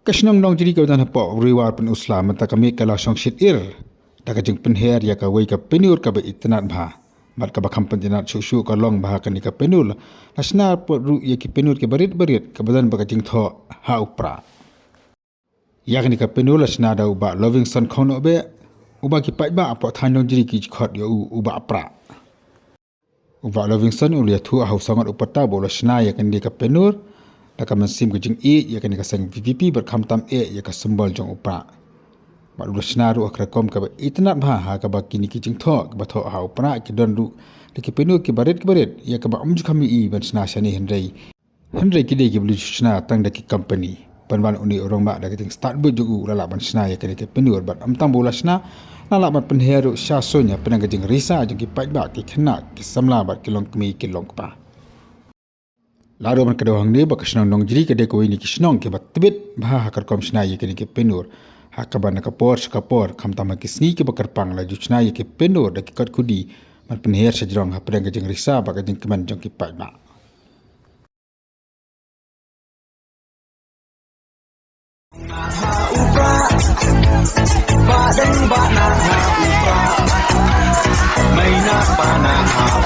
Kashnong nong jadi kaudan hapo riwar pen usla mata kami kala song shit daga jeng penher ya ka wei ka penur ka be itnat bha mat ka bakham pentinat susu ka long bha ka ni ka penul asna po ru ya ki penur ke barit ka badan ba ka jingthoh ha upra ya ni ka penul asna da uba Lovingson Khongnohbeh uba ki pai ba apo thanong jadi ki khot ya uba pra uba Lovingson ulia thu hau sangat upata bola sna ya kan di ka penur da mansim ke jing ya kan ka sang VVP berkham tam ya ka sembol jong upra malu Shna ru akrakom ka itnat bha ha ka ba kini ki Jingthoh ka ba tho ha upra ki don ru ki Penur ki baret ya ka ba umju khami ban Shna shani hendrai ki de ki blu Shna tang da ki company ban uni orang ba da ki start bu ju la ban Shna ya ka Penur bat am tam bola Shna la ban penheru sha sonya penang jing risa jing ki pai ba ki khna ki samla ba ki long kmi ki long pa Laro man kada hang ne ba kashnong nong jiri kada ko ini kishnong ke batbit bha hakar kom Shna ye ke Penur hakaban ka por kham tama kisni ke bakar pang la juchna ye ke Penur da ki kat kudi man penher sajrong ha prang jeng risa ba ka jeng keman jong ki pai ba Ba deng ba na ha upra mai na pa na ha